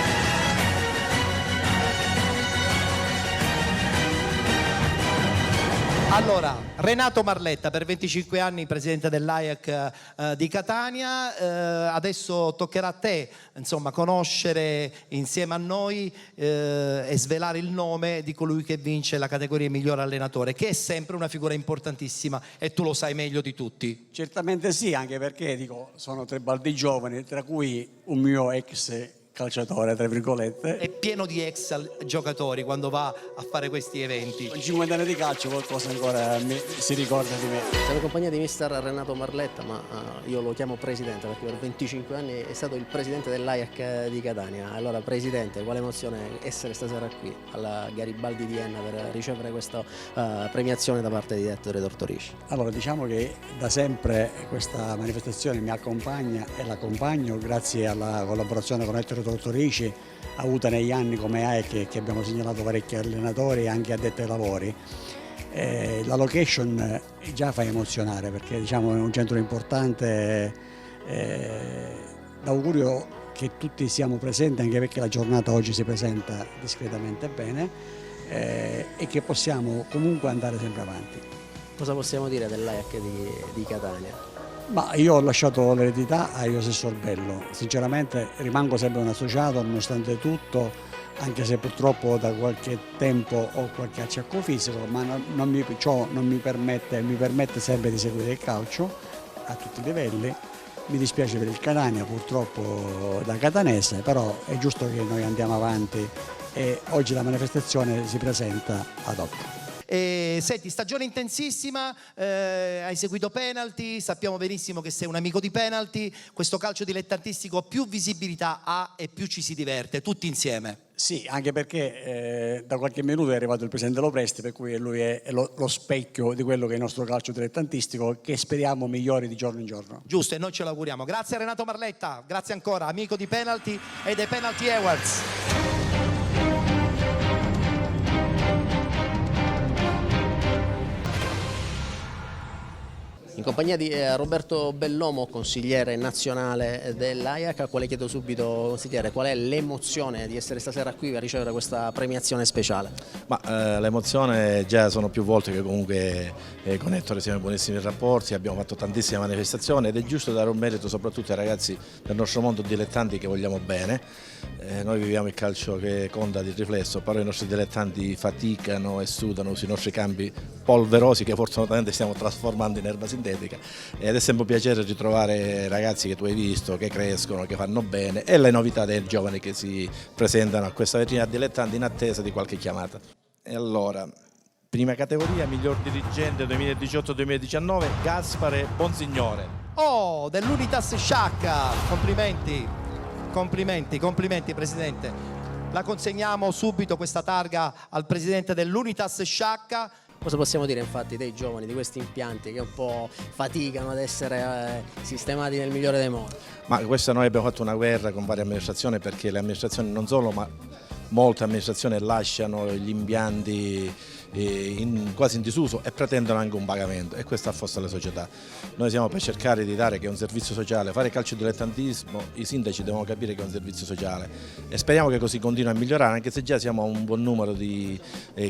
Allora, Renato Marletta, per 25 anni presidente dell'AIAC di Catania, adesso toccherà a te, insomma, conoscere insieme a noi e svelare il nome di colui che vince la categoria miglior allenatore, che è sempre una figura importantissima e tu lo sai meglio di tutti. Certamente sì, anche perché dico, sono 3 baldi giovani, tra cui un mio ex calciatore, tra virgolette. È pieno di ex giocatori quando va a fare questi eventi. Con 50 anni di calcio qualcosa ancora si ricorda di me. Siamo in compagnia di mister Renato Marletta, ma io lo chiamo presidente perché per 25 anni è stato il presidente dell'AIAC di Catania. Allora Presidente, quale emozione essere stasera qui alla Garibaldi di Enna per ricevere questa premiazione da parte di Ettore Tortorici? Allora diciamo che da sempre questa manifestazione mi accompagna e l'accompagno grazie alla collaborazione con Ettore Tortorici avuta negli anni come AIAC, che abbiamo segnalato parecchi allenatori e anche addetti ai lavori. La location già fa emozionare perché diciamo è un centro importante, l'augurio che tutti siamo presenti, anche perché la giornata oggi si presenta discretamente bene, e che possiamo comunque andare sempre avanti. Cosa possiamo dire dell'AIAC di Catania? Ma io ho lasciato l'eredità a José Sorbello, sinceramente rimango sempre un associato nonostante tutto, anche se purtroppo da qualche tempo ho qualche acciacco fisico, ma ciò non mi permette sempre di seguire il calcio a tutti i livelli. Mi dispiace per il Catania, purtroppo da catanese, però è giusto che noi andiamo avanti e oggi la manifestazione si presenta ad hoc. Senti, stagione intensissima, hai seguito penalty, sappiamo benissimo che sei un amico di penalty, questo calcio dilettantistico più visibilità ha e più ci si diverte, tutti insieme. Sì, anche perché da qualche minuto è arrivato il presidente Lopresti, per cui lui è lo specchio di quello che è il nostro calcio dilettantistico, che speriamo migliori di giorno in giorno. Giusto, e noi ce l'auguriamo. Grazie a Renato Marletta, grazie ancora, amico di penalty e dei Penalty Awards. In compagnia di Roberto Bellomo, consigliere nazionale dell'AIAC, a quale chiedo subito, consigliere, qual è l'emozione di essere stasera qui a ricevere questa premiazione speciale? L'emozione, già sono più volte che comunque con Ettore siamo in buonissimi rapporti, abbiamo fatto tantissime manifestazioni ed è giusto dare un merito soprattutto ai ragazzi del nostro mondo dilettanti che vogliamo bene. Noi viviamo il calcio che conta di riflesso, però i nostri dilettanti faticano e sudano sui nostri campi polverosi che fortunatamente stiamo trasformando in erba sintetica, ed è sempre un piacere ritrovare ragazzi che tu hai visto, che crescono, che fanno bene, e le novità dei giovani che si presentano a questa vetrina dilettanti in attesa di qualche chiamata. E allora, prima categoria, miglior dirigente 2018-2019, Gaspare Bonsignore. Oh, dell'Unitas Sciacca, complimenti. Complimenti Presidente. La consegniamo subito questa targa al Presidente dell'Unitas Sciacca. Cosa possiamo dire infatti dei giovani, di questi impianti che un po' faticano ad essere sistemati nel migliore dei modi? Ma questa noi abbiamo fatto una guerra con varie amministrazioni, perché le amministrazioni non solo, ma molte amministrazioni lasciano gli impianti quasi in disuso e pretendono anche un pagamento, e questo affossa le società. Noi siamo per cercare di dare che è un servizio sociale, fare calcio dilettantismo, i sindaci devono capire che è un servizio sociale, e speriamo che così continui a migliorare, anche se già siamo a un buon numero di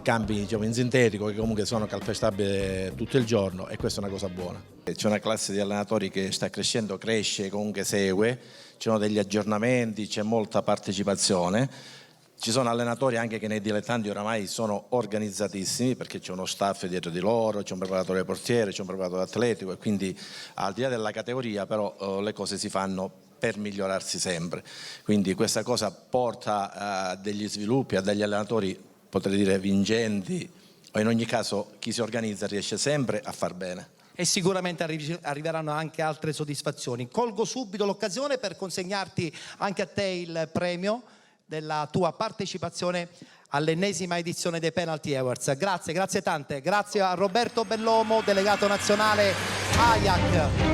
campi, diciamo, in sintetico, che comunque sono calpestabili tutto il giorno, e questa è una cosa buona. C'è una classe di allenatori che sta crescendo, cresce, comunque segue, ci sono degli aggiornamenti, c'è molta partecipazione. Ci sono allenatori anche che nei dilettanti oramai sono organizzatissimi, perché c'è uno staff dietro di loro, c'è un preparatore portiere, c'è un preparatore atletico, e quindi al di là della categoria però le cose si fanno per migliorarsi sempre. Quindi questa cosa porta a degli sviluppi, a degli allenatori, potrei dire, vincenti, o in ogni caso chi si organizza riesce sempre a far bene. E sicuramente arriveranno anche altre soddisfazioni. Colgo subito l'occasione per consegnarti anche a te il premio della tua partecipazione all'ennesima edizione dei Penalty Awards. Grazie tante, grazie a Roberto Bellomo, delegato nazionale AIAC.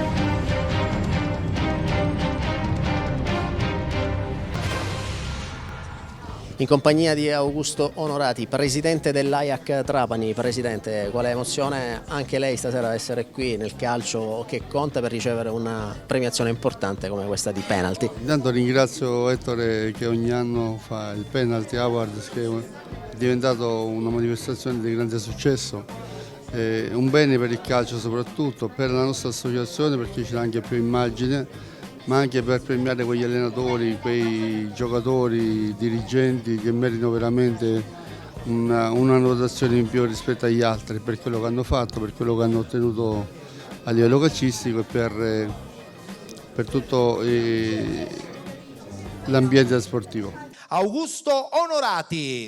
In compagnia di Augusto Onorati, presidente dell'AIAC Trapani. Presidente, quale emozione anche lei stasera essere qui nel calcio che conta per ricevere una premiazione importante come questa di Penalty. Intanto ringrazio Ettore che ogni anno fa il Penalty Awards, che è diventato una manifestazione di grande successo, un bene per il calcio soprattutto, per la nostra associazione perché ci dà anche più immagine, ma anche per premiare quegli allenatori, quei giocatori, dirigenti che meritano veramente una notazione in più rispetto agli altri, per quello che hanno fatto, per quello che hanno ottenuto a livello calcistico e per tutto l'ambiente sportivo. Augusto Onorati.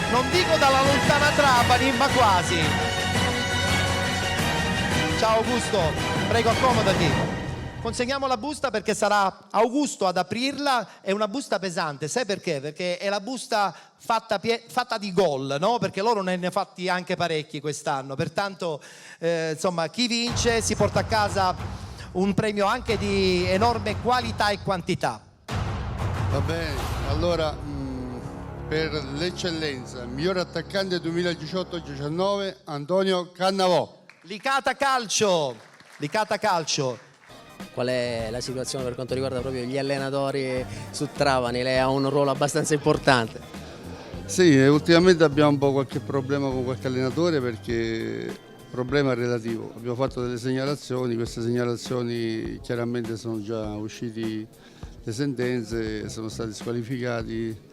Non dico dalla lontana Trapani, ma quasi. Ciao Augusto, prego accomodati. Consegniamo la busta perché sarà Augusto ad aprirla. È una busta pesante, sai perché? Perché è la busta fatta di gol, no? Perché loro ne hanno fatti anche parecchi quest'anno. Pertanto, insomma, chi vince si porta a casa un premio anche di enorme qualità e quantità. Va bene, allora per l'eccellenza, miglior attaccante 2018-19, Antonio Cannavò. Licata Calcio. Qual è la situazione per quanto riguarda proprio gli allenatori su Trapani? Lei ha un ruolo abbastanza importante. Sì, ultimamente abbiamo un po' qualche problema con qualche allenatore, perché il problema è relativo. Abbiamo fatto delle segnalazioni, queste segnalazioni chiaramente sono già uscite le sentenze, sono stati squalificati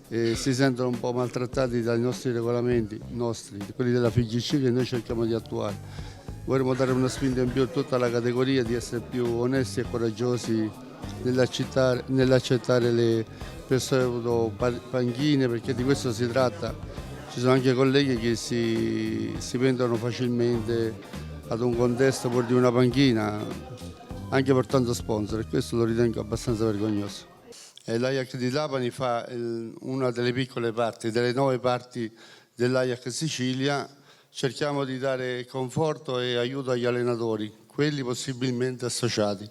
e si sentono un po' maltrattati dai nostri regolamenti, quelli della FIGC, che noi cerchiamo di attuare. Vorremmo dare una spinta in più a tutta la categoria, di essere più onesti e coraggiosi nell'accettare le pseudo panchine, perché di questo si tratta. Ci sono anche colleghi che si pentono facilmente ad un contesto pur di una panchina, anche portando sponsor, e questo lo ritengo abbastanza vergognoso. L'AIAC di Trapani fa una delle piccole parti, delle 9 parti dell'AIAC Sicilia. Cerchiamo di dare conforto e aiuto agli allenatori, quelli possibilmente associati,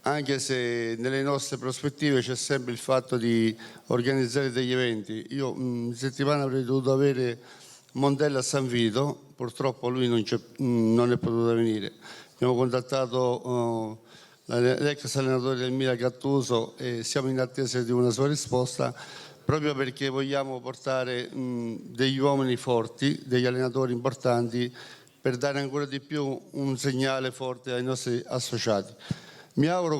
anche se nelle nostre prospettive c'è sempre il fatto di organizzare degli eventi. Io in settimana avrei dovuto avere Montella a San Vito, purtroppo lui non è potuto venire. Abbiamo contattato l'ex allenatore del Milan Gattuso e siamo in attesa di una sua risposta, proprio perché vogliamo portare degli uomini forti, degli allenatori importanti, per dare ancora di più un segnale forte ai nostri associati. Mi auguro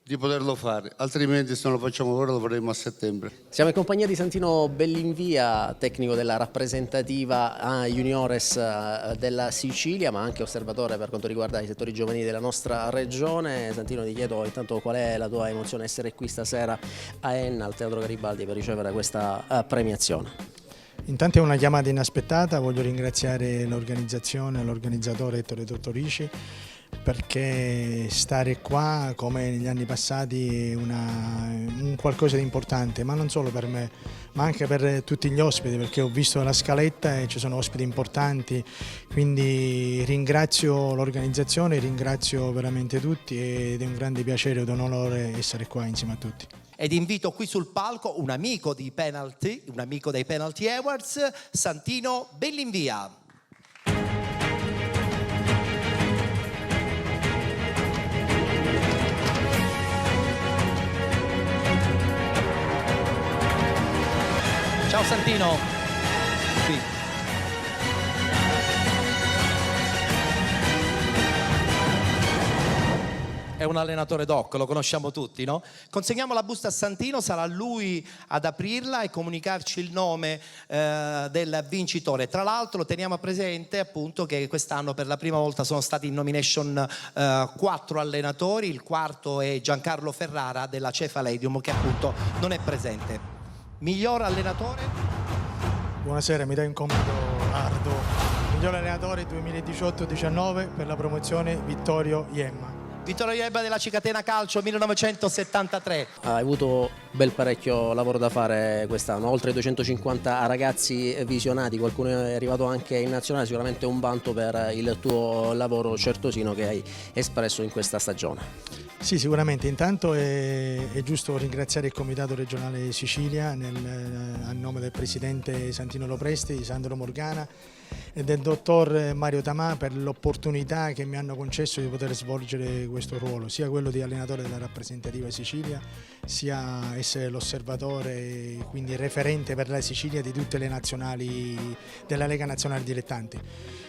di poterlo fare, altrimenti se non lo facciamo ora lo faremo a settembre. Siamo in compagnia di Santino Bellinvia, tecnico della rappresentativa juniores della Sicilia, ma anche osservatore per quanto riguarda i settori giovanili della nostra regione. Santino, ti chiedo intanto qual è la tua emozione essere qui stasera a Enna, al Teatro Garibaldi, per ricevere questa premiazione. Intanto è una chiamata inaspettata, voglio ringraziare l'organizzazione, l'organizzatore Ettore Tortorici, perché stare qua come negli anni passati è un qualcosa di importante, ma non solo per me, ma anche per tutti gli ospiti, perché ho visto la scaletta e ci sono ospiti importanti, quindi ringrazio l'organizzazione, ringrazio veramente tutti ed è un grande piacere ed onore essere qua insieme a tutti. Ed invito qui sul palco un amico dei Penalty Awards, Santino Bellinvia. Ciao Santino. Qui. È un allenatore doc, lo conosciamo tutti, no? Consegniamo la busta a Santino, sarà lui ad aprirla e comunicarci il nome del vincitore. Tra l'altro teniamo presente appunto che quest'anno per la prima volta sono stati in nomination 4 allenatori, il quarto è Giancarlo Ferrara della Cefaledium, che appunto non è presente. Miglior allenatore? Buonasera, mi dai un compito arduo. Miglior allenatore 2018-19 per la promozione Vittorio Iemma. Vittorio Iemma della Cicatena Calcio 1973. Hai avuto bel parecchio lavoro da fare quest'anno, oltre 250 ragazzi visionati, qualcuno è arrivato anche in nazionale, sicuramente un vanto per il tuo lavoro certosino che hai espresso in questa stagione. Sì, sicuramente. Intanto è giusto ringraziare il Comitato Regionale Sicilia a nome del Presidente Santino Lopresti, Sandro Morgana e del Dottor Mario Tamà per l'opportunità che mi hanno concesso di poter svolgere questo ruolo, sia quello di allenatore della rappresentativa Sicilia, sia essere l'osservatore, quindi referente per la Sicilia di tutte le nazionali della Lega Nazionale Dilettanti.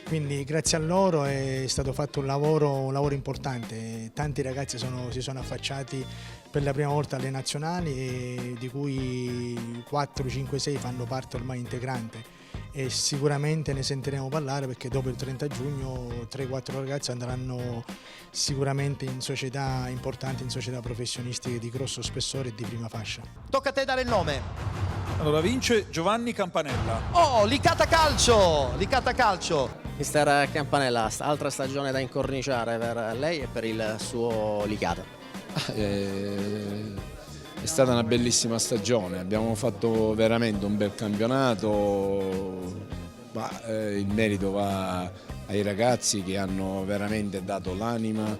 Quindi grazie a loro è stato fatto un lavoro importante, tanti ragazzi si sono affacciati per la prima volta alle nazionali, di cui 4, 5, 6 fanno parte ormai integrante e sicuramente ne sentiremo parlare, perché dopo il 30 giugno 3-4 ragazzi andranno sicuramente in società importanti, in società professionistiche di grosso spessore e di prima fascia. Tocca a te dare il nome. Allora vince Giovanni Campanella. Oh, Licata Calcio! Licata Calcio! Mister Campanella, altra stagione da incorniciare per lei e per il suo Licata. È stata una bellissima stagione, abbiamo fatto veramente un bel campionato, ma il merito va ai ragazzi che hanno veramente dato l'anima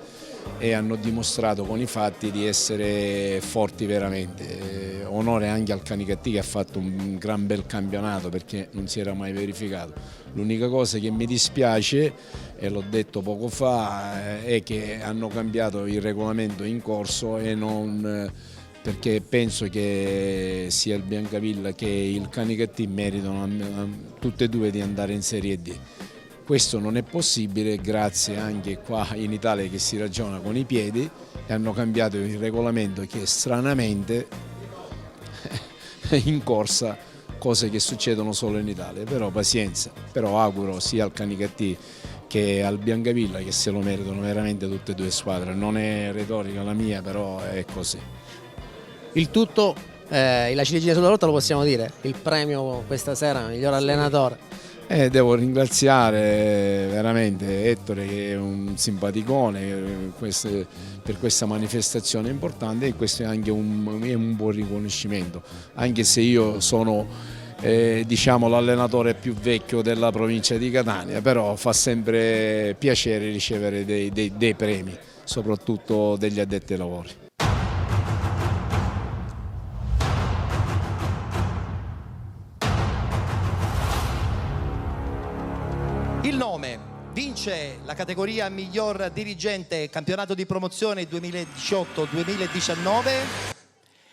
e hanno dimostrato con i fatti di essere forti veramente. Onore anche al Canicattì che ha fatto un gran bel campionato, perché non si era mai verificato. L'unica cosa che mi dispiace, e l'ho detto poco fa, è che hanno cambiato il regolamento in corso e non... perché penso che sia il Biancavilla che il Canicattì meritano tutte e due di andare in Serie D. Questo non è possibile grazie anche qua in Italia che si ragiona con i piedi e hanno cambiato il regolamento, che stranamente è in corsa, cose che succedono solo in Italia, però pazienza, però auguro sia al Canicattì che al Biancavilla che se lo meritano veramente tutte e due squadre, non è retorica la mia, però è così. Il tutto, la ciliegina sulla torta lo possiamo dire, il premio questa sera, miglior allenatore. Devo ringraziare veramente Ettore, che è un simpaticone per questa manifestazione importante, e questo è anche un buon riconoscimento, anche se io sono diciamo l'allenatore più vecchio della provincia di Catania, però fa sempre piacere ricevere dei premi, soprattutto degli addetti ai lavori. Il nome vince la categoria miglior dirigente campionato di promozione 2018-2019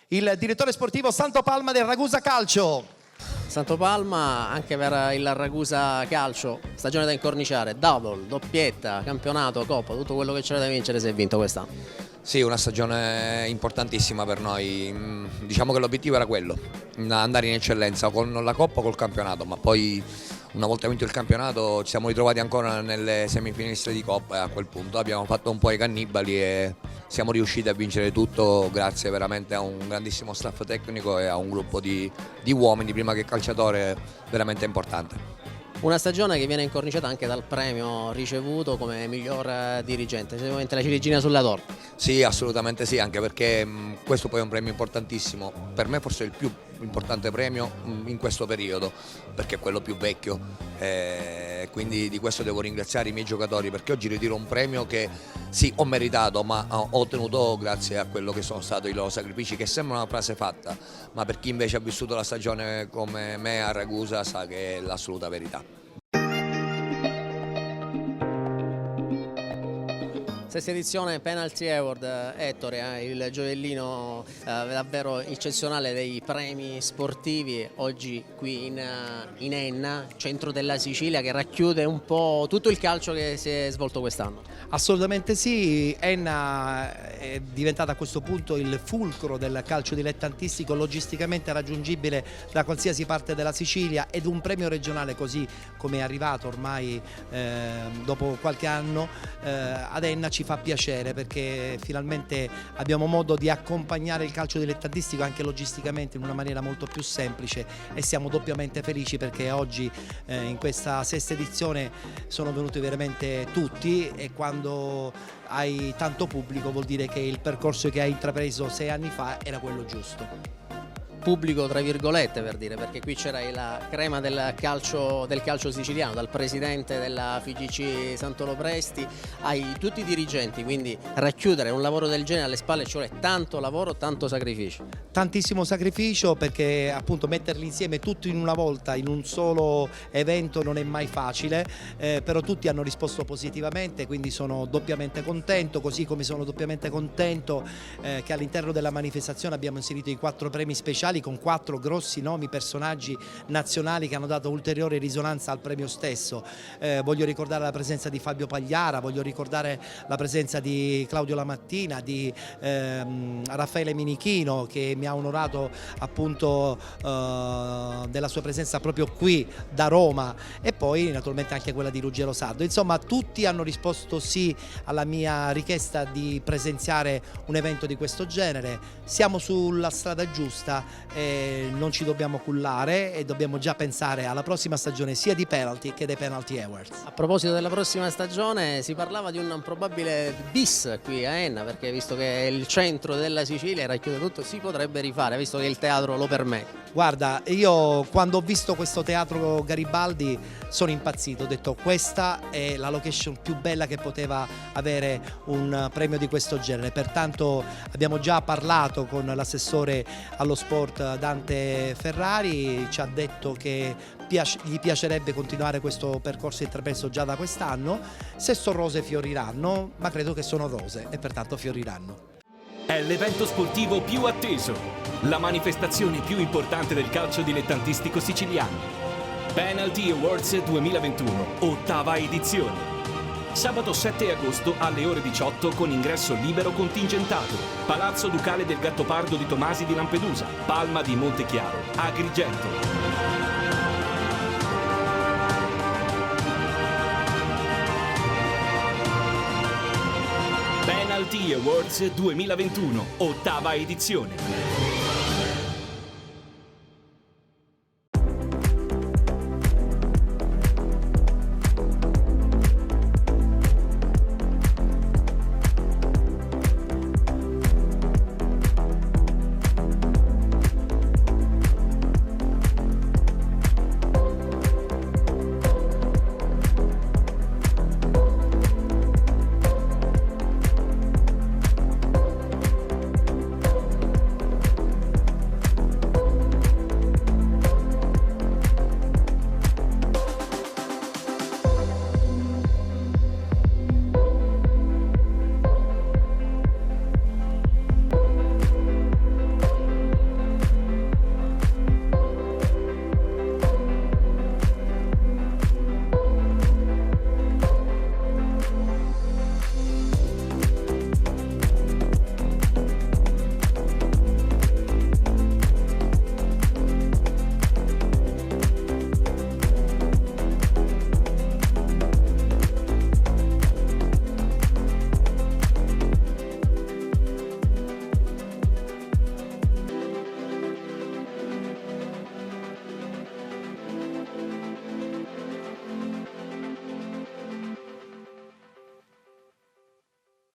il direttore sportivo Santo Palma del Ragusa Calcio. Santo Palma anche per il Ragusa Calcio, stagione da incorniciare, double, doppietta, campionato, coppa, tutto quello che c'era da vincere si è vinto quest'anno. Sì, una stagione importantissima per noi, diciamo che l'obiettivo era quello, andare in eccellenza con la coppa o col campionato, ma poi una volta vinto il campionato ci siamo ritrovati ancora nelle semifinaliste di coppa e a quel punto abbiamo fatto un po' i cannibali e siamo riusciti a vincere tutto grazie veramente a un grandissimo staff tecnico e a un gruppo di uomini prima che calciatore veramente importante. Una stagione che viene incorniciata anche dal premio ricevuto come miglior dirigente, sicuramente la ciliegina sulla torta. Sì, assolutamente sì, anche perché questo poi è un premio importantissimo, per me forse il più importante premio in questo periodo, perché è quello più vecchio, quindi di questo devo ringraziare i miei giocatori, perché oggi ritiro un premio che sì, ho meritato, ma ho ottenuto grazie a quello che sono stati i loro sacrifici, che sembra una frase fatta, ma per chi invece ha vissuto la stagione come me a Ragusa sa che è l'assoluta verità. Stessa edizione Penalty Award, Ettore, il gioiellino davvero eccezionale dei premi sportivi, oggi qui in Enna, centro della Sicilia, che racchiude un po' tutto il calcio che si è svolto quest'anno. Assolutamente sì, Enna è diventata a questo punto il fulcro del calcio dilettantistico, logisticamente raggiungibile da qualsiasi parte della Sicilia, ed un premio regionale così come è arrivato ormai dopo qualche anno ad Enna ci fa piacere, perché finalmente abbiamo modo di accompagnare il calcio dilettantistico anche logisticamente in una maniera molto più semplice, e siamo doppiamente felici perché oggi in questa sesta edizione sono venuti veramente tutti, e quando hai tanto pubblico vuol dire che il percorso che hai intrapreso 6 anni fa era quello giusto. Pubblico tra virgolette, per dire, perché qui c'era la crema del calcio siciliano, dal presidente della FIGC Santoro Presti ai tutti i dirigenti, quindi racchiudere un lavoro del genere alle spalle ci vuole tanto lavoro, tanto sacrificio. Tantissimo sacrificio, perché appunto metterli insieme tutti in una volta in un solo evento non è mai facile, però tutti hanno risposto positivamente, quindi sono doppiamente contento, così come sono doppiamente contento che all'interno della manifestazione abbiamo inserito i 4 premi speciali con 4 grossi nomi, personaggi nazionali che hanno dato ulteriore risonanza al premio stesso. Voglio ricordare la presenza di Fabio Pagliara, voglio ricordare la presenza di Claudio Lamattina, di Raffaele Minichino, che mi ha onorato appunto della sua presenza proprio qui da Roma, e poi naturalmente anche quella di Ruggero Sardo. Insomma, tutti hanno risposto sì alla mia richiesta di presenziare un evento di questo genere. Siamo sulla strada giusta, non ci dobbiamo cullare e dobbiamo già pensare alla prossima stagione sia di Penalty che dei Penalty Awards. A proposito della prossima stagione, si parlava di un probabile bis qui a Enna, perché visto che è il centro della Sicilia, racchiude tutto, si potrebbe rifare, visto che il teatro lo permette. Guarda, io quando ho visto questo teatro Garibaldi sono impazzito, ho detto questa è la location più bella che poteva avere un premio di questo genere, pertanto abbiamo già parlato con l'assessore allo sport Dante Ferrari, ci ha detto che gli piacerebbe continuare questo percorso intrapreso già da quest'anno. Se sono rose fioriranno, ma credo che sono rose e pertanto fioriranno. È l'evento sportivo più atteso, la manifestazione più importante del calcio dilettantistico siciliano. Penalty Awards 2021, 8ª edizione. Sabato 7 agosto alle ore 18 con ingresso libero contingentato. Palazzo Ducale del Gattopardo di Tomasi di Lampedusa, Palma di Montechiaro, Agrigento. Penalty Awards 2021, 8ª edizione.